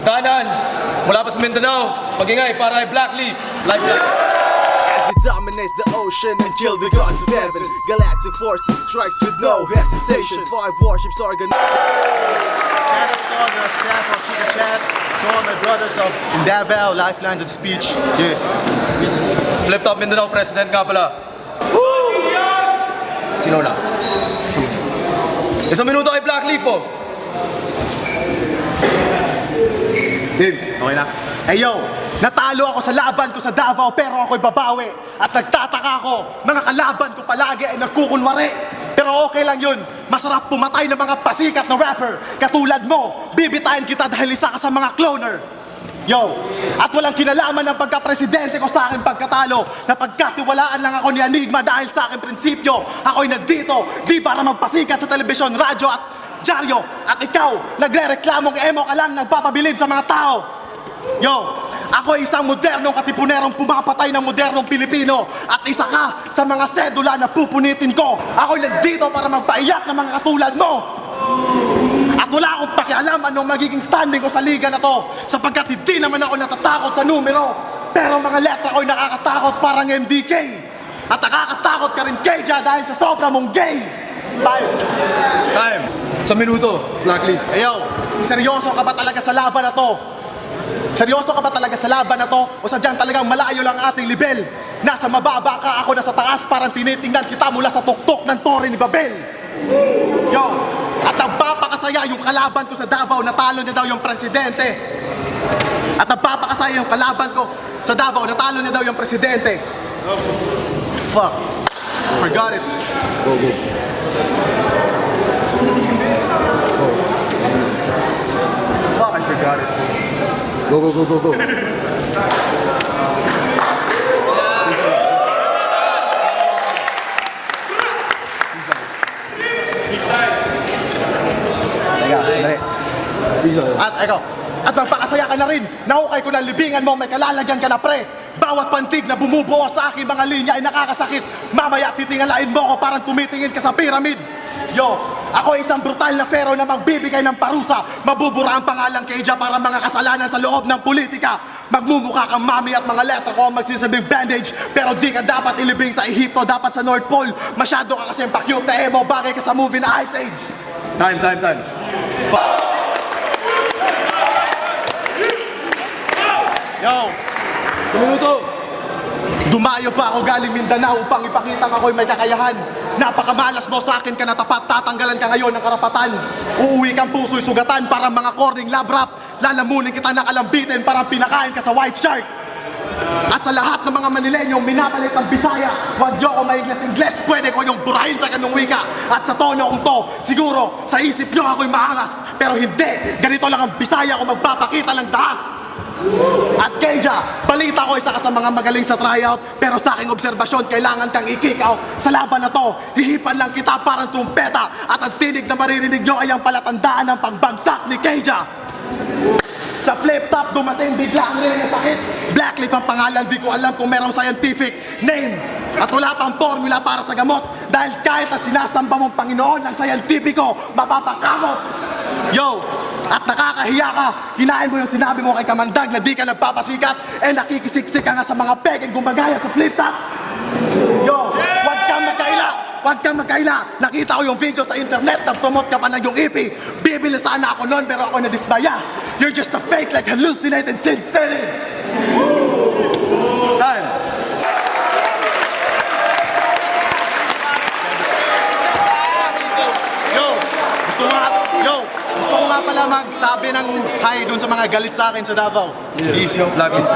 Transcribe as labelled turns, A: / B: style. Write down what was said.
A: Kanan, mula pa sa Mindanao, mag-ingay para ay Blackleaf.
B: We dominate the ocean and kill the gods of heaven. Galactic forces strikes with no hesitation. 5 warships organized.
C: Shoutouts to all the staff of Chica Chat, to all my brothers of Davao, Lifelines and Speech. Yeah.
A: Flip Top Mindanao President nga pala. Sino na? Isang minuto kay Blackleaf po.
C: Okay na? Hey yo, natalo ako sa laban ko sa Davao pero ako'y babawi. At nagtataka ako, mga kalaban ko palagi ay nagkukunwari. Pero okay lang yun, masarap pumatay ng mga pasikat na rapper. Katulad mo, bibitayin kita dahil isa ka sa mga cloner. Yo, at walang kinalaman ng pagka-presidente ko sa aking pagkatalo. Napagkatiwalaan lang ako ni Enigma dahil sa aking prinsipyo. Ako'y nandito, di para magpasikat sa telebisyon, radyo at dyaryo. At ikaw, nagre-reklamong emo ka lang, nagpapabilib sa mga tao. Yo, ako ay isang modernong katipunerong pumapatay ng modernong Pilipino. At isa ka sa mga sedula na pupunitin ko. Ako'y nandito para magpaiyak ng mga katulad mo. At wala akong pakialam anong magiging standing ko sa liga na to, sapagkat hindi naman ako natatakot sa numero. Pero mga letra ko'y nakakatakot parang MDK. At nakakatakot ka rin, Keja, dahil sa sobra mong gay. Bye.
A: Time. Sa minuto, Blackleaf.
C: Ayo, seryoso ka ba talaga sa laban na to? Seryoso ka ba talaga sa laban na to? O sadyang talagang malayo lang ang ating level? Nasa mababa ka, ako nasa taas, parang tinitingnan kita mula sa tuktok ng tore ni Babel. Yo, at nagpapakasaya yung kalaban ko sa Davao, natalo niya daw yung presidente. At nagpapakasaya yung kalaban ko sa Davao, natalo niya daw yung presidente. Fuck, forgot it.
A: Go, go.
C: Fuck, I forgot it.
A: Go, go, go, go, go.
C: At ikaw, at magpakasaya ka na rin. Nahukay ko ng libingan mo, may kalalagyan ka na pre. Bawat pantig na bumubuo sa aking mga linya ay nakakasakit. Mamaya titingalain mo ko parang tumitingin ka sa pyramid. Yo, ako ay isang brutal na pharaoh na magbibigay ng parusa. Mabubura ang pangalang Keja para mga kasalanan sa loob ng politika. Magmumukha kang mami at mga letra ko ang magsisabing bandage. Pero di ka dapat ilibing sa Ehipto, dapat sa North Pole. Masyado ka kasing pa-cute na emo, bagay ka sa movie na Ice Age.
A: Time.
C: Yo,
A: Sa minuto.
C: dumayo pa ako galing Mindanao upang ipakita ako'y may kakayahan. Napakamalas mo sa akin ka na tapat, tatanggalan ka ngayon ng karapatan. Uuwi kang puso'y sugatan parang mga corning lab rap. Lalamunin kita nakalambitin parang pinakain ka sa white shark. At sa lahat ng mga Manilenyong minapalit ang Bisaya, huwag niyo ako maingles-ingles, pwede ko yung burahin sa ganung wika. At sa tono kong to, siguro sa isip niyo ako'y maangas. Pero hindi, ganito lang ang Bisaya kung magpapakita ng dahas. At Keja, balita ko isa ka sa mga magaling sa tryout. Pero sa aking obserbasyon, kailangan kang i-kick out. Sa laban na to, hihipan lang kita parang trumpeta. At ang tinig na maririnig nyo ay ang palatandaan ng pagbagsak ni Keja. Sa flip top, dumating bigla ang rin na sakit. Blackleaf ang pangalan, di ko alam kung merong scientific name. At wala pang formula para sa gamot. Dahil kahit na sinasamba mong Panginoon ng scientifico, mapapakamot. Yo, at nakakahiya ka, kinain mo yung sinabi mo kay Kamandag na di ka nagpapasikat, eh nakikisiksik ka nga sa mga pekeng gumagaya sa flip top. Yo, wag kang magkaila. Nakita ko yung video sa internet, nag-promote ka pa ng yung EP. Bibili sana ako nun pero ako nadismaya. You're just a fake like hallucinated sincerity.
A: Time.
C: Gusto ko nga pala magsabi ng hi dun sa mga galit sa akin sa Davao.
A: Easy, Blackleaf.